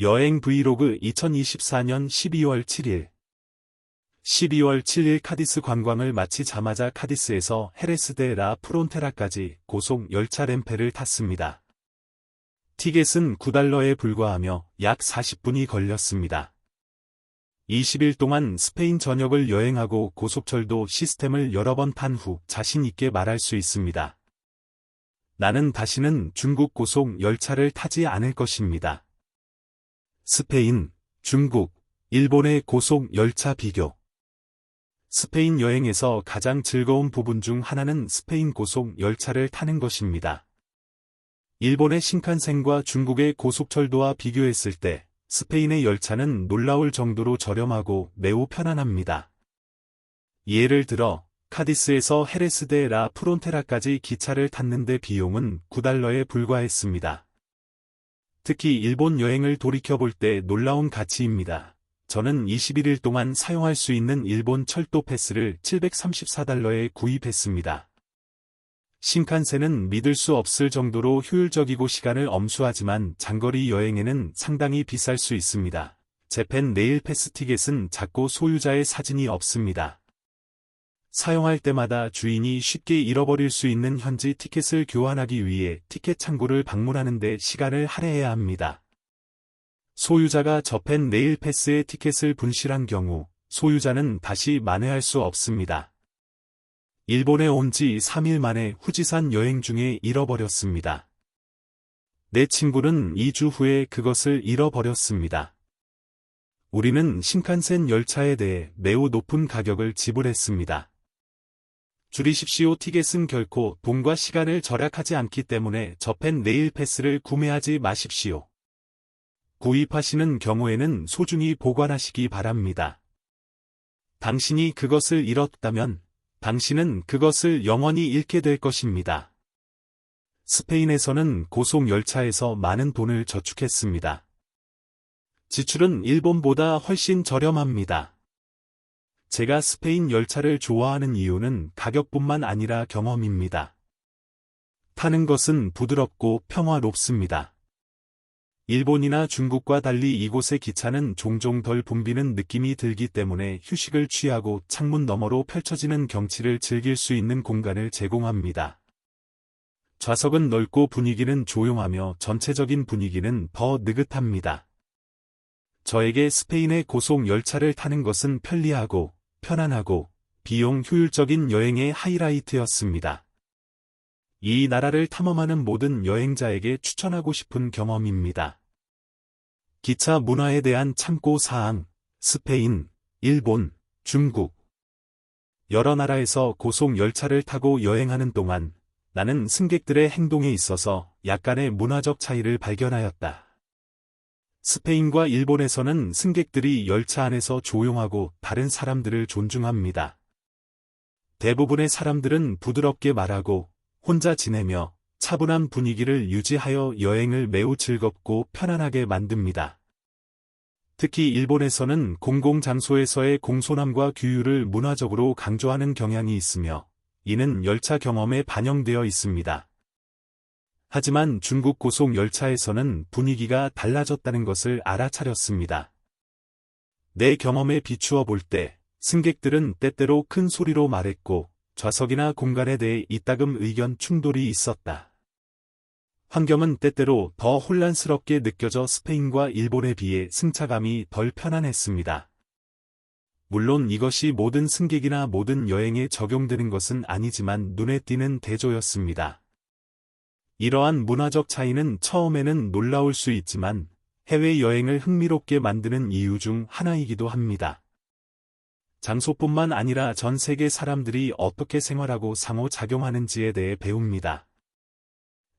여행 브이로그 2024년 12월 7일 12월 7일 카디스 관광을 마치자마자 카디스에서 헤레스 데 라 프론테라까지 고속 열차 램페를 탔습니다. 티켓은 $9에 불과하며 약 40분이 걸렸습니다. 20일 동안 스페인 전역을 여행하고 고속철도 시스템을 여러 번 탄 후 자신 있게 말할 수 있습니다. 나는 다시는 중국 고속 열차를 타지 않을 것입니다. 스페인, 중국, 일본의 고속 열차 비교. 스페인 여행에서 가장 즐거운 부분 중 하나는 스페인 고속 열차를 타는 것입니다. 일본의 신칸센과 중국의 고속철도와 비교했을 때 스페인의 열차는 놀라울 정도로 저렴하고 매우 편안합니다. 예를 들어 카디스에서 헤레스 데 라 프론테라까지 기차를 탔는데 비용은 $9에 불과했습니다. 특히 일본 여행을 돌이켜볼 때 놀라운 가치입니다. 저는 21일 동안 사용할 수 있는 일본 철도 패스를 $734에 구입했습니다. 신칸센은 믿을 수 없을 정도로 효율적이고 시간을 엄수하지만 장거리 여행에는 상당히 비쌀 수 있습니다. 재팬 레일 패스 티켓은 작고 소유자의 사진이 없습니다. 사용할 때마다 주인이 쉽게 잃어버릴 수 있는 현지 티켓을 교환하기 위해 티켓 창구를 방문하는 데 시간을 할애해야 합니다. 소유자가 저팬 레일 패스의 티켓을 분실한 경우 소유자는 다시 만회할 수 없습니다. 일본에 온 지 3일 만에 후지산 여행 중에 잃어버렸습니다. 내 친구는 2주 후에 그것을 잃어버렸습니다. 우리는 신칸센 열차에 대해 매우 높은 가격을 지불했습니다. 줄이십시오. 티켓은 결코 돈과 시간을 절약하지 않기 때문에 저팬 레일 패스를 구매하지 마십시오. 구입하시는 경우에는 소중히 보관하시기 바랍니다. 당신이 그것을 잃었다면 당신은 그것을 영원히 잃게 될 것입니다. 스페인에서는 고속 열차에서 많은 돈을 저축했습니다. 지출은 일본보다 훨씬 저렴합니다. 제가 스페인 열차를 좋아하는 이유는 가격뿐만 아니라 경험입니다. 타는 것은 부드럽고 평화롭습니다. 일본이나 중국과 달리 이곳의 기차는 종종 덜 붐비는 느낌이 들기 때문에 휴식을 취하고 창문 너머로 펼쳐지는 경치를 즐길 수 있는 공간을 제공합니다. 좌석은 넓고 분위기는 조용하며 전체적인 분위기는 더 느긋합니다. 저에게 스페인의 고속 열차를 타는 것은 편리하고 편안하고 비용 효율적인 여행의 하이라이트였습니다. 이 나라를 탐험하는 모든 여행자에게 추천하고 싶은 경험입니다. 기차 문화에 대한 참고사항, 스페인, 일본, 중국. 여러 나라에서 고속 열차를 타고 여행하는 동안 나는 승객들의 행동에 있어서 약간의 문화적 차이를 발견하였다. 스페인과 일본에서는 승객들이 열차 안에서 조용하고 다른 사람들을 존중합니다. 대부분의 사람들은 부드럽게 말하고 혼자 지내며 차분한 분위기를 유지하여 여행을 매우 즐겁고 편안하게 만듭니다. 특히 일본에서는 공공장소에서의 공손함과 규율을 문화적으로 강조하는 경향이 있으며 이는 열차 경험에 반영되어 있습니다. 하지만 중국 고속 열차에서는 분위기가 달라졌다는 것을 알아차렸습니다. 내 경험에 비추어 볼 때 승객들은 때때로 큰 소리로 말했고 좌석이나 공간에 대해 이따금 의견 충돌이 있었다. 환경은 때때로 더 혼란스럽게 느껴져 스페인과 일본에 비해 승차감이 덜 편안했습니다. 물론 이것이 모든 승객이나 모든 여행에 적용되는 것은 아니지만 눈에 띄는 대조였습니다. 이러한 문화적 차이는 처음에는 놀라울 수 있지만 해외여행을 흥미롭게 만드는 이유 중 하나이기도 합니다. 장소뿐만 아니라 전 세계 사람들이 어떻게 생활하고 상호작용하는지에 대해 배웁니다.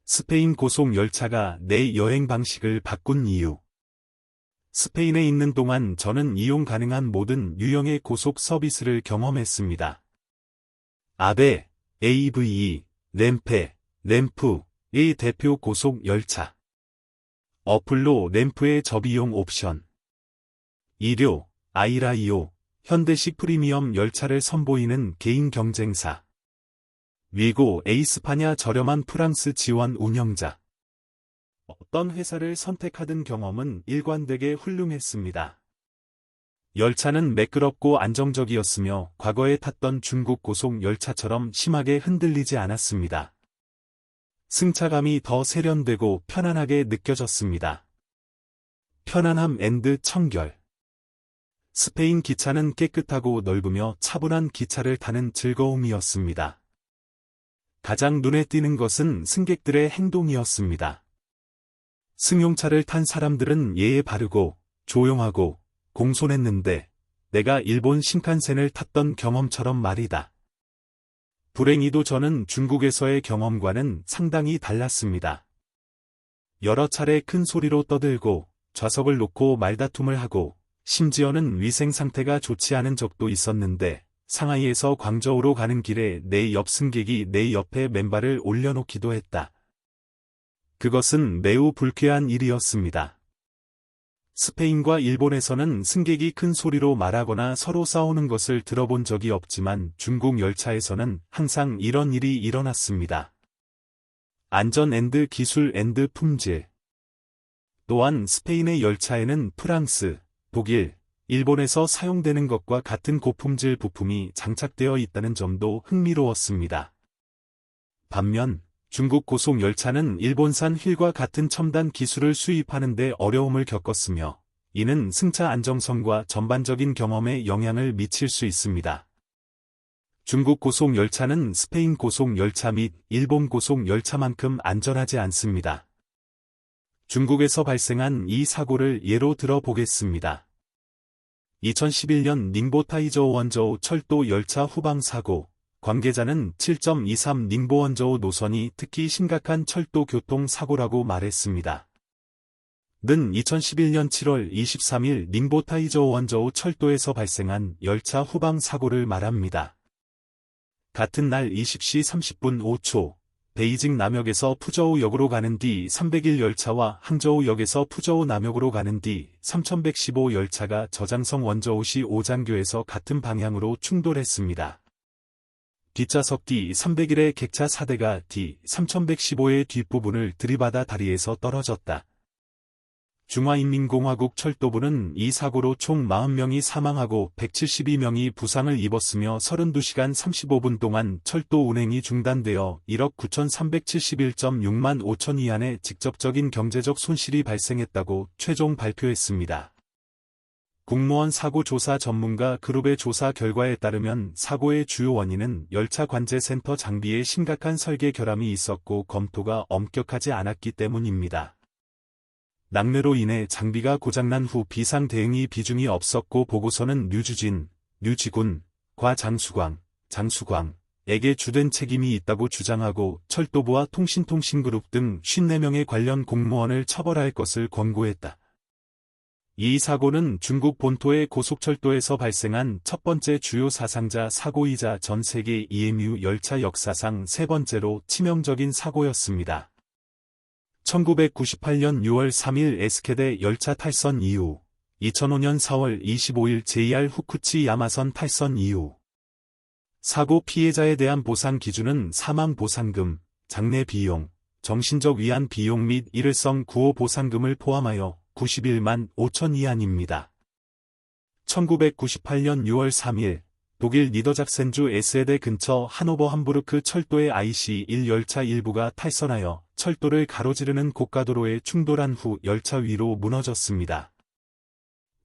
스페인 고속 열차가 내 여행 방식을 바꾼 이유. 스페인에 있는 동안 저는 이용 가능한 모든 유형의 고속 서비스를 경험했습니다. 아베, AVE, 램페, 램프의 대표 고속 열차. 어플로 램프의 저비용 옵션. 이료, 아이라이오, 현대식 프리미엄 열차를 선보이는 개인 경쟁사. 위고 에이스파냐 저렴한 프랑스 지원 운영자. 어떤 회사를 선택하든 경험은 일관되게 훌륭했습니다. 열차는 매끄럽고 안정적이었으며 과거에 탔던 중국 고속 열차처럼 심하게 흔들리지 않았습니다. 승차감이 더 세련되고 편안하게 느껴졌습니다. 편안함 앤드 청결. 스페인 기차는 깨끗하고 넓으며 차분한 기차를 타는 즐거움이었습니다. 가장 눈에 띄는 것은 승객들의 행동이었습니다. 승용차를 탄 사람들은 예의 바르고 조용하고 공손했는데 내가 일본 신칸센을 탔던 경험처럼 말이다. 불행히도 저는 중국에서의 경험과는 상당히 달랐습니다. 여러 차례 큰 소리로 떠들고 좌석을 놓고 말다툼을 하고 심지어는 위생 상태가 좋지 않은 적도 있었는데 상하이에서 광저우로 가는 길에 내 옆 승객이 내 옆에 맨발을 올려놓기도 했다. 그것은 매우 불쾌한 일이었습니다. 스페인과 일본에서는 승객이 큰 소리로 말하거나 서로 싸우는 것을 들어본 적이 없지만 중국 열차에서는 항상 이런 일이 일어났습니다. 안전 앤드 기술 앤드 품질. 또한 스페인의 열차에는 프랑스, 독일, 일본에서 사용되는 것과 같은 고품질 부품이 장착되어 있다는 점도 흥미로웠습니다. 반면 중국 고속 열차는 일본산 휠과 같은 첨단 기술을 수입하는 데 어려움을 겪었으며 이는 승차 안정성과 전반적인 경험에 영향을 미칠 수 있습니다. 중국 고속 열차는 스페인 고속 열차 및 일본 고속 열차만큼 안전하지 않습니다. 중국에서 발생한 이 사고를 예로 들어보겠습니다. 2011년 닝보 타이저우 원저우 철도 열차 후방 사고. 관계자는 7.23 닝보 원저우 노선이 특히 심각한 철도 교통 사고라고 말했습니다. 는 2011년 7월 23일 닝보 타이저우 원저우 철도에서 발생한 열차 후방 사고를 말합니다. 같은 날 20시 30분 5초, 베이징 남역에서 푸저우역으로 가는 D 301 열차와 항저우역에서 푸저우 남역으로 가는 D 3115 열차가 저장성 원저우시 오장교에서 같은 방향으로 충돌했습니다. 뒷좌석 D301의 객차 4대가 D3115의 뒷부분을 들이받아 다리에서 떨어졌다. 중화인민공화국 철도부는 이 사고로 총 40명이 사망하고 172명이 부상을 입었으며 32시간 35분 동안 철도 운행이 중단되어 1억 9,371.6만 5천 위안의 직접적인 경제적 손실이 발생했다고 최종 발표했습니다. 국무원 사고조사 전문가 그룹의 조사 결과에 따르면 사고의 주요 원인은 열차 관제센터 장비에 심각한 설계 결함이 있었고 검토가 엄격하지 않았기 때문입니다. 낙뢰로 인해 장비가 고장난 후 비상 대응이 비중이 없었고 보고서는 류주진, 류지군, 과 장수광에게 주된 책임이 있다고 주장하고 철도부와 통신통신그룹 등 54명의 관련 공무원을 처벌할 것을 권고했다. 이 사고는 중국 본토의 고속철도에서 발생한 첫 번째 주요 사상자 사고이자 전 세계 EMU 열차 역사상 세 번째로 치명적인 사고였습니다. 1998년 6월 3일 에스케데 열차 탈선 이후, 2005년 4월 25일 JR 후쿠치 야마선 탈선 이후, 사고 피해자에 대한 보상 기준은 사망 보상금, 장례 비용, 정신적 위안 비용 및 일회성 구호 보상금을 포함하여 91만 5천 위안입니다. 1998년 6월 3일 독일 니더작센주 에스에데 근처 하노버 함부르크 철도의 IC1 열차 일부가 탈선하여 철도를 가로지르는 고가도로에 충돌한 후 열차 위로 무너졌습니다.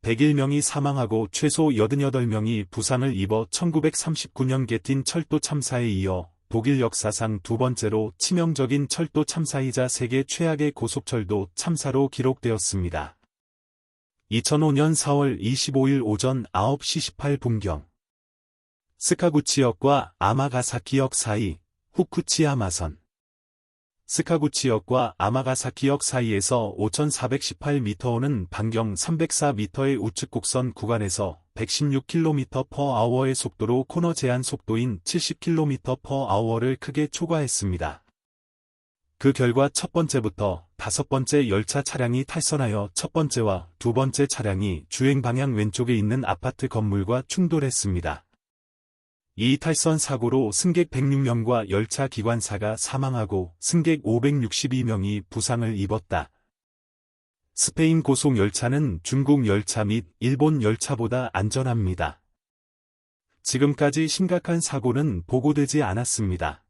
101명이 사망하고 최소 88명이 부상을 입어 1939년 게틴 철도 참사에 이어 독일 역사상 두 번째로 치명적인 철도 참사이자 세계 최악의 고속철도 참사로 기록되었습니다. 2005년 4월 25일 오전 9시 18분경 스카구치역과 아마가사키역 사이 후쿠치 야마선. 스카구치역과 아마가사키역 사이에서 5,418m는 반경 304m의 우측 곡선 구간에서 116km/h의 속도로 코너 제한 속도인 70km/h를 크게 초과했습니다. 그 결과 첫 번째부터 다섯 번째 열차 차량이 탈선하여 첫 번째와 두 번째 차량이 주행 방향 왼쪽에 있는 아파트 건물과 충돌했습니다. 이 탈선 사고로 승객 106명과 열차 기관사가 사망하고 승객 562명이 부상을 입었다. 스페인 고속 열차는 중국 열차 및 일본 열차보다 안전합니다. 지금까지 심각한 사고는 보고되지 않았습니다.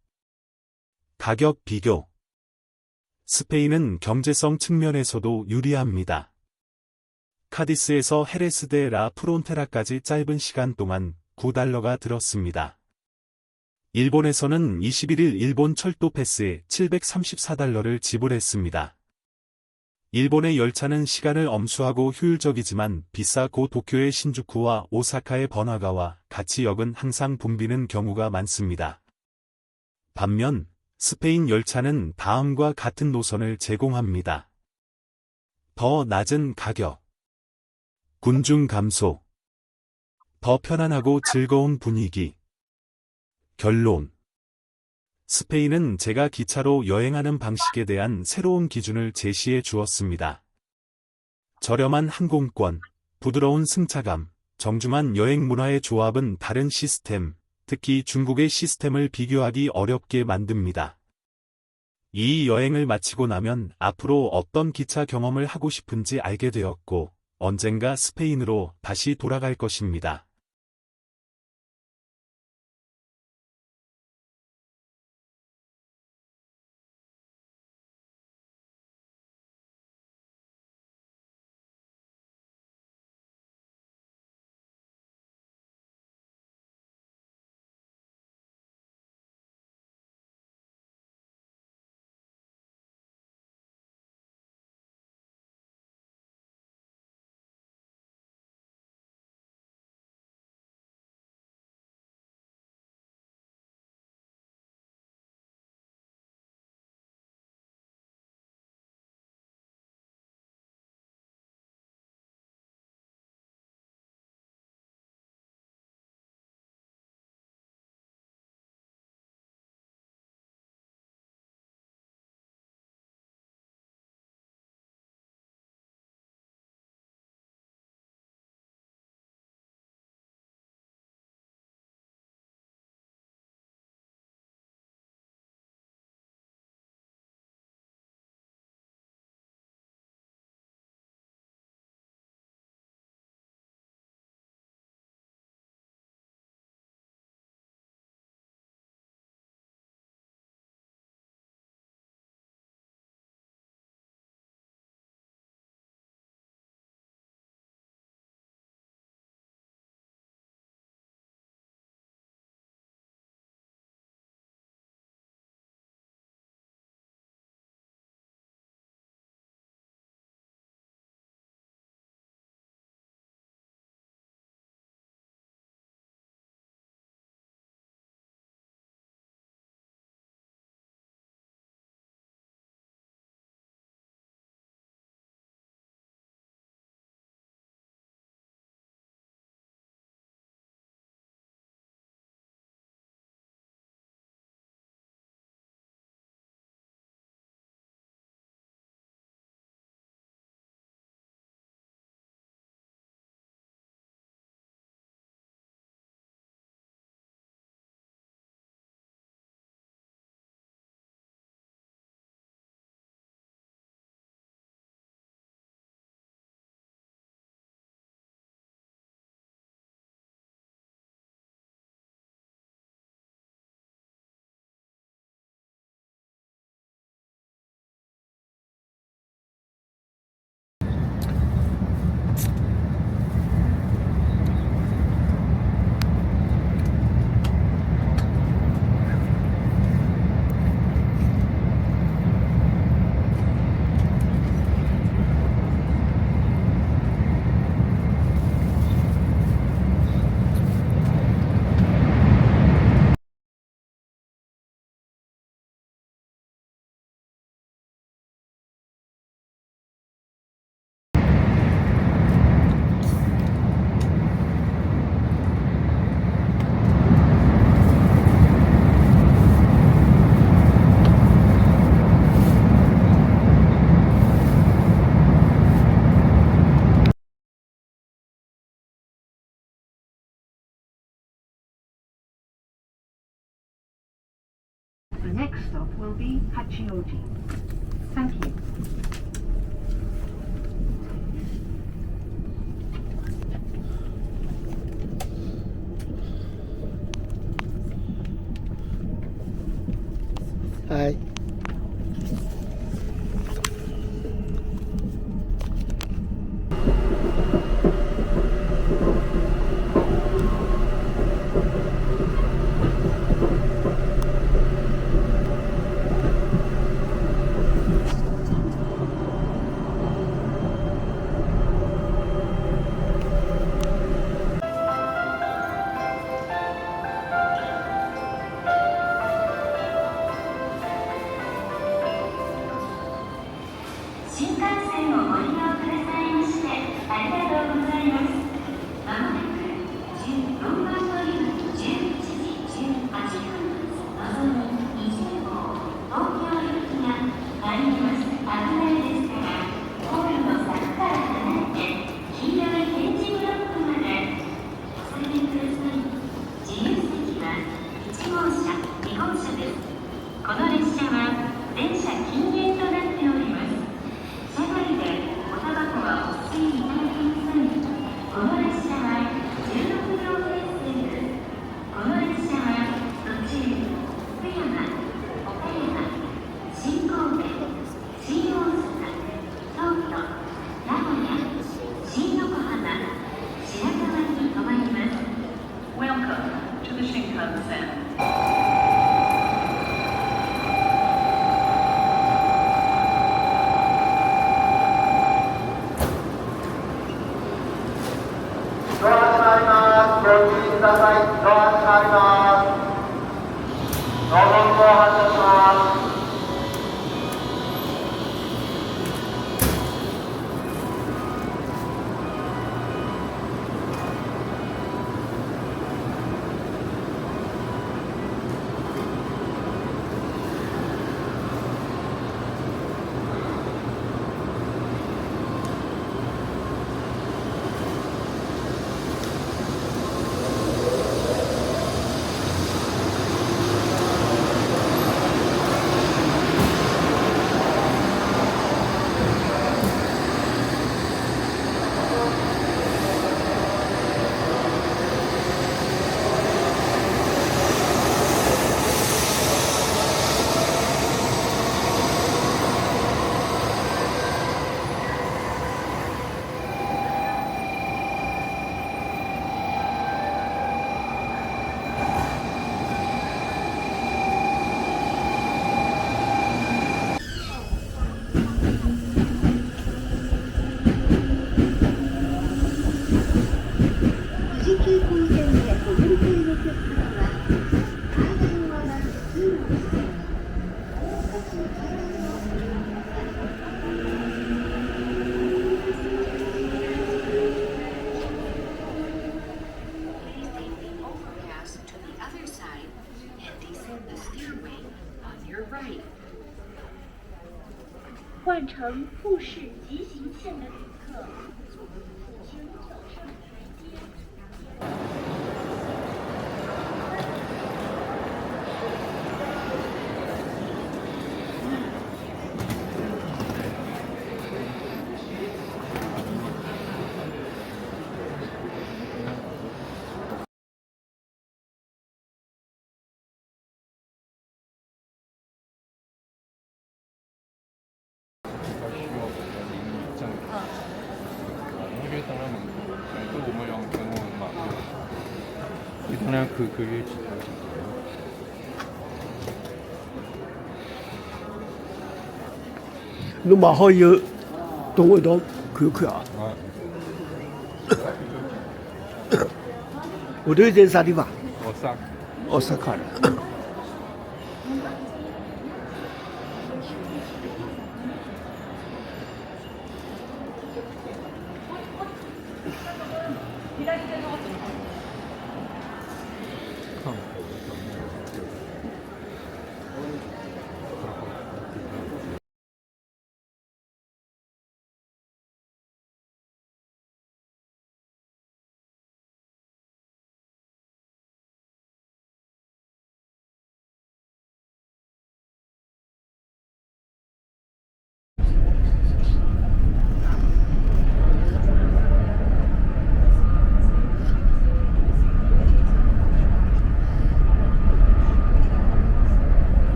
가격 비교. 스페인은 경제성 측면에서도 유리합니다. 카디스에서 헤레스 데 라 프론테라까지 짧은 시간 동안 $9가 들었습니다. 일본에서는 21일 일본 철도 패스에 $734를 지불했습니다. 일본의 열차는 시간을 엄수하고 효율적이지만 비싸고 도쿄의 신주쿠와 오사카의 번화가와 같이 역은 항상 붐비는 경우가 많습니다. 반면 스페인 열차는 다음과 같은 노선을 제공합니다. 더 낮은 가격. 군중 감소. 더 편안하고 즐거운 분위기. 결론. 스페인은 제가 기차로 여행하는 방식에 대한 새로운 기준을 제시해 주었습니다. 저렴한 항공권, 부드러운 승차감, 정중한 여행 문화의 조합은 다른 시스템, 특히 중국의 시스템을 비교하기 어렵게 만듭니다. 이 여행을 마치고 나면 앞으로 어떤 기차 경험을 하고 싶은지 알게 되었고, 언젠가 스페인으로 다시 돌아갈 것입니다. The next stop will be Hachioji. Thank you. to the Shinkansen. ドア閉まります。ご注意ください。ドア閉まります。ノーボンクを発車します。换乘富士急行线的旅客，请走上台阶。因为当然蛮多，就我们用跟我们马路，你当然可以起来。侬买好以后，等我一道看看啊。啊，后头在啥地方？我上。奥萨卡的。